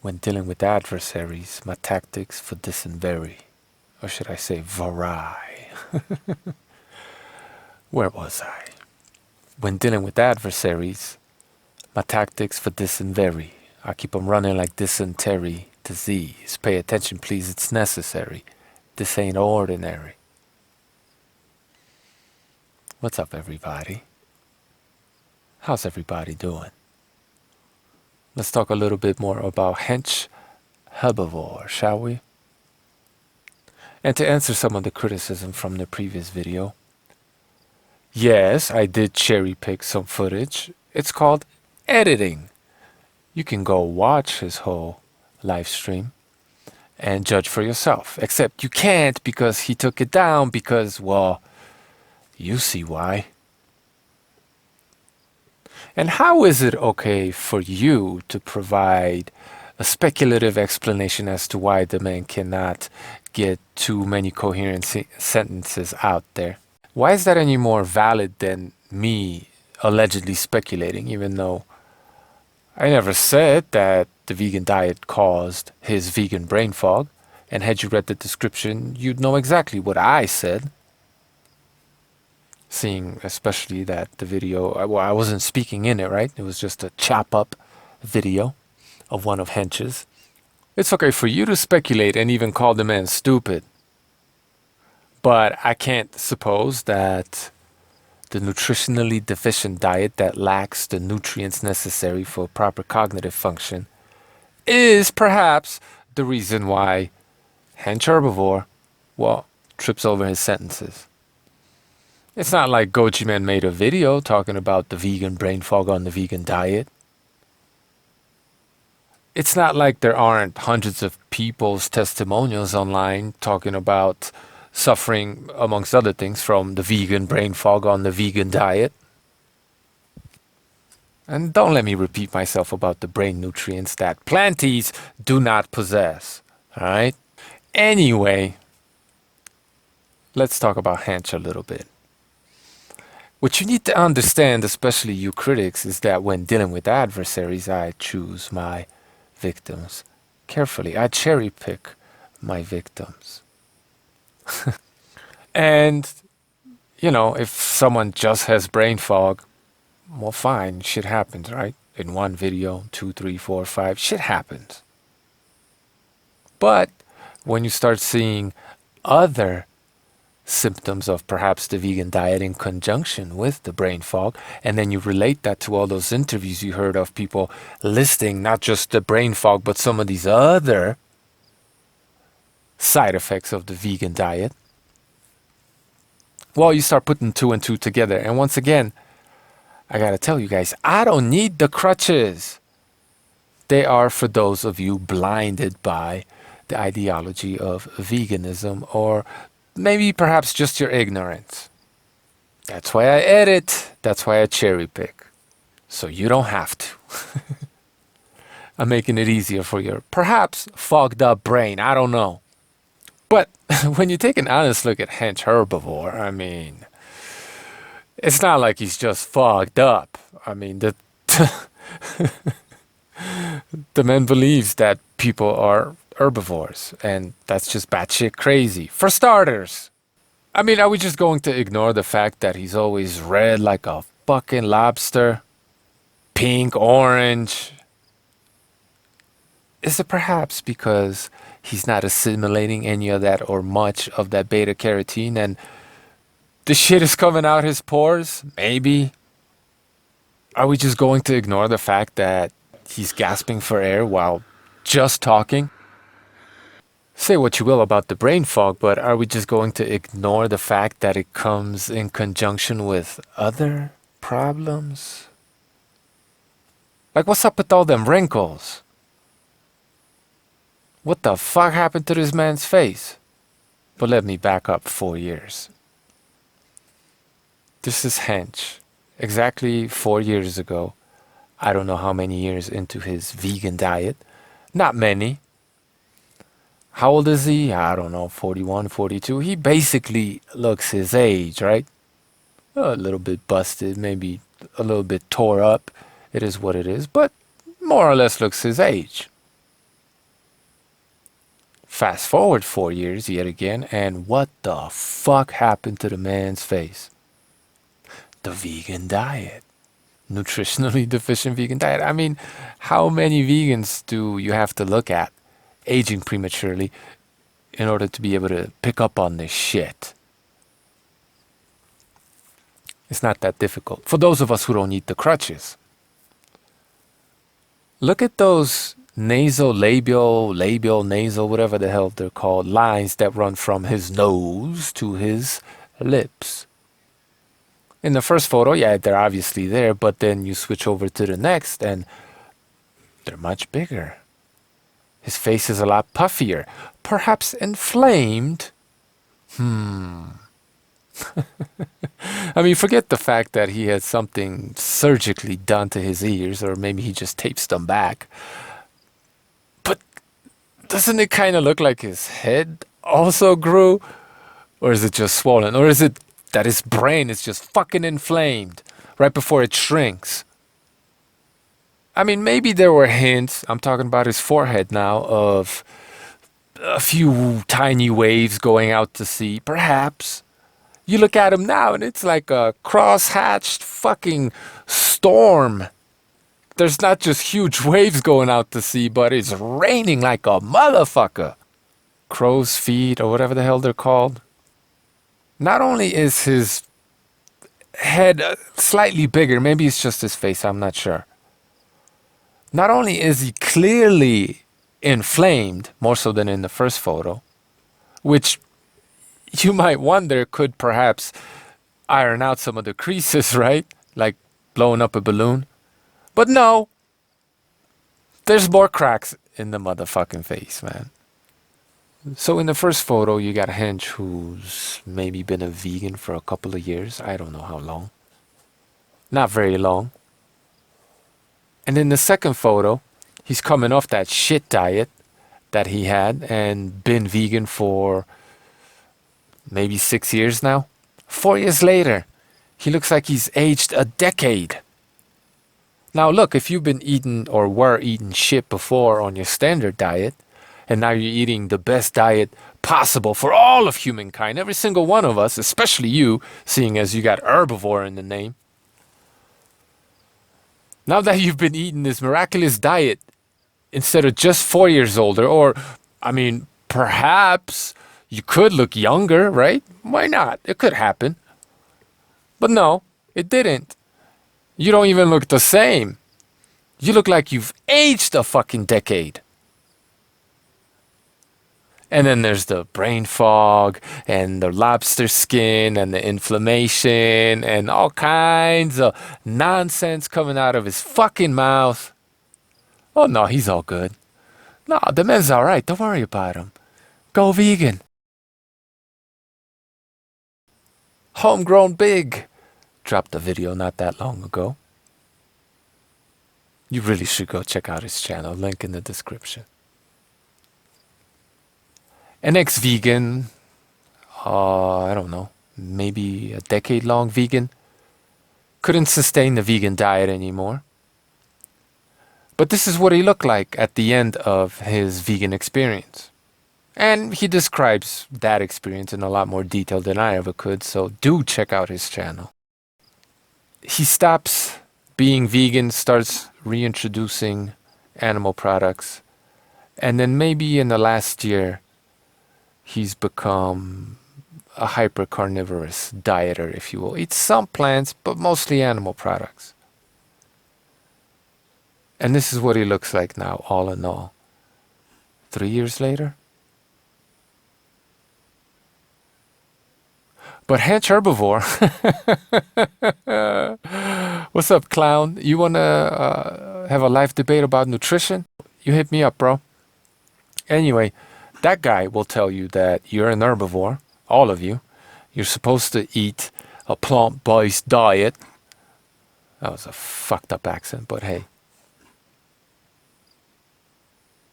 When dealing with adversaries, my tactics for this and vary, or should I say vary. Where was I? When dealing with adversaries, my tactics for this and vary. I keep 'em running like dysentery disease. Pay attention please, it's necessary. This ain't ordinary. What's up everybody? How's everybody doing? Let's talk a little bit more about Hench Herbivore, shall we? And to answer some of the criticism from the previous video, yes, I did cherry pick some footage. It's called editing. You can go watch his whole live stream and judge for yourself. Except you can't because he took it down because, well, you see why. And how is it okay for you to provide a speculative explanation as to why the man cannot get too many coherent sentences out there? Why is that any more valid than me allegedly speculating, even though I never said that the vegan diet caused his vegan brain fog? And had you read the description, you'd know exactly what I said. Seeing especially that the video, well, I wasn't speaking in it, right? It was just a chop up video of one of Hench's. It's okay for you to speculate and even call the man stupid. But I can't suppose that the nutritionally deficient diet that lacks the nutrients necessary for proper cognitive function is perhaps the reason why Hench Herbivore, well, trips over his sentences. It's not like Goji Man made a video talking about the vegan brain fog on the vegan diet. It's not like there aren't hundreds of people's testimonials online talking about suffering, amongst other things, from the vegan brain fog on the vegan diet. And don't let me repeat myself about the brain nutrients that planties do not possess. Alright? Anyway, let's talk about Hench a little bit. What you need to understand, especially you critics, is that when dealing with adversaries, I choose my victims carefully. I cherry pick my victims. And, you know, if someone just has brain fog, well, fine, shit happens, right? In one video, 2, 3, 4, 5, shit happens. But when you start seeing other symptoms of perhaps the vegan diet in conjunction with the brain fog, and then you relate that to all those interviews you heard of people listing not just the brain fog, but some of these other side effects of the vegan diet, well, you start putting 2 and 2 together. And once again, I gotta tell you guys, I don't need the crutches. They are for those of you blinded by the ideology of veganism, or maybe perhaps just your ignorance. That's why I edit. That's why I cherry pick. So you don't have to. I'm making it easier for your perhaps fogged up brain. I don't know. But when you take an honest look at Hench Herbivore, I mean, it's not like he's just fogged up. I mean, the man believes that people are herbivores, and that's just batshit crazy. For starters, I mean, are we just going to ignore the fact that he's always red like a fucking lobster? Pink, orange? Is it perhaps because he's not assimilating any of that or much of that beta carotene and the shit is coming out his pores? Maybe. Are we just going to ignore the fact that he's gasping for air while just talking? Say what you will about the brain fog, but are we just going to ignore the fact that it comes in conjunction with other problems? Like, what's up with all them wrinkles? What the fuck happened to this man's face? But let me back up 4 years. This is Hench. Exactly 4 years ago. I don't know how many years into his vegan diet. Not many. How old is he? I don't know, 41, 42. He basically looks his age, right? A little bit busted, maybe a little bit tore up. It is what it is, but more or less looks his age. Fast forward 4 years yet again, and what the fuck happened to the man's face? The vegan diet. Nutritionally deficient vegan diet. I mean, how many vegans do you have to look at aging prematurely in order to be able to pick up on this shit? It's not that difficult. For those of us who don't need the crutches. Look at those labial, nasal, whatever the hell they're called, lines that run from his nose to his lips. In the first photo, yeah, they're obviously there, but then you switch over to the next and they're much bigger. His face is a lot puffier, perhaps inflamed. I mean, forget the fact that he had something surgically done to his ears, or maybe he just tapes them back. But doesn't it kind of look like his head also grew? Or is it just swollen? Or is it that his brain is just fucking inflamed right before it shrinks? I mean, maybe there were hints, I'm talking about his forehead now, of a few tiny waves going out to sea, perhaps. You look at him now and it's like a cross-hatched fucking storm. There's not just huge waves going out to sea, but it's raining like a motherfucker. Crow's feet or whatever the hell they're called. Not only is his head slightly bigger, maybe it's just his face, I'm not sure. Not only is he clearly inflamed, more so than in the first photo, which you might wonder could perhaps iron out some of the creases, right? Like blowing up a balloon. But no, there's more cracks in the motherfucking face, man. So in the first photo, you got Hench, who's maybe been a vegan for a couple of years. I don't know how long. Not very long. And in the second photo, he's coming off that shit diet that he had and been vegan for maybe 6 years now. 4 years later, he looks like he's aged a decade. Now look, if you've been eating or were eating shit before on your standard diet, and now you're eating the best diet possible for all of humankind, every single one of us, especially you, seeing as you got herbivore in the name. Now that you've been eating this miraculous diet, instead of just 4 years older, or, I mean, perhaps you could look younger, right? Why not? It could happen. But no, it didn't. You don't even look the same. You look like you've aged a fucking decade. And then there's the brain fog and the lobster skin and the inflammation and all kinds of nonsense coming out of his fucking mouth. Oh no, he's all good. No, the man's all right. Don't worry about him. Go vegan. Homegrown Big dropped a video not that long ago. You really should go check out his channel. Link in the description. An ex-vegan, I don't know, maybe a decade-long vegan, couldn't sustain the vegan diet anymore. But this is what he looked like at the end of his vegan experience. And he describes that experience in a lot more detail than I ever could, so do check out his channel. He stops being vegan, starts reintroducing animal products, and then maybe in the last year, he's become a hyper-carnivorous dieter, if you will. Eats some plants, but mostly animal products. And this is what he looks like now, all in all. 3 years later? But Hench Herbivore, what's up, clown? You want to have a live debate about nutrition? You hit me up, bro. Anyway, that guy will tell you that you're an herbivore, all of you. You're supposed to eat a plant-based diet. That was a fucked up accent, but hey.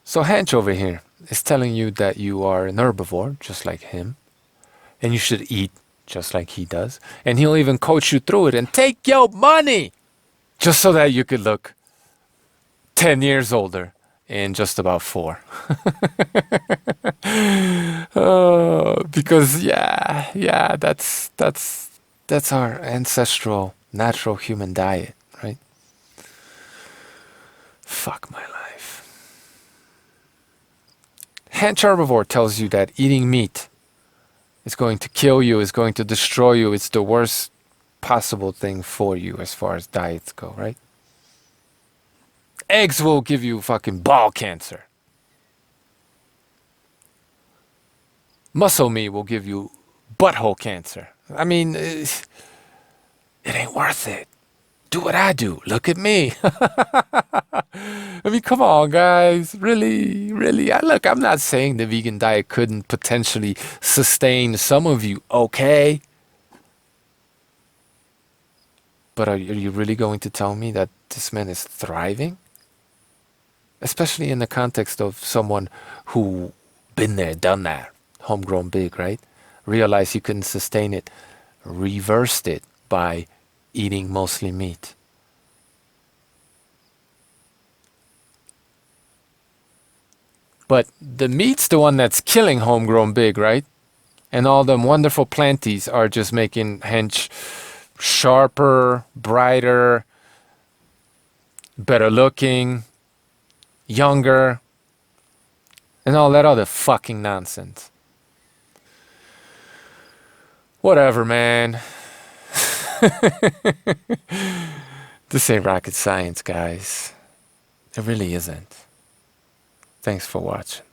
So Hench over here is telling you that you are an herbivore, just like him. And you should eat just like he does. And he'll even coach you through it and take your money just so that you could look 10 years older in just about 4. Because yeah, that's our ancestral, natural human diet, right? Fuck my life. Hench Herbivore tells you that eating meat is going to kill you, is going to destroy you. It's the worst possible thing for you as far as diets go, right? Eggs will give you fucking ball cancer. Muscle meat will give you butthole cancer. I mean, it ain't worth it. Do what I do. Look at me. I mean, come on, guys. Really, really. Look, I'm not saying the vegan diet couldn't potentially sustain some of you, okay? But are you really going to tell me that this man is thriving? Especially in the context of someone who been there, done that, homegrown big, right? Realized you couldn't sustain it, reversed it by eating mostly meat. But the meat's the one that's killing homegrown big, right? And all them wonderful planties are just making hench sharper, brighter, better looking, younger, and all that other fucking nonsense. Whatever, man. This ain't rocket science, guys. It really isn't. Thanks for watching.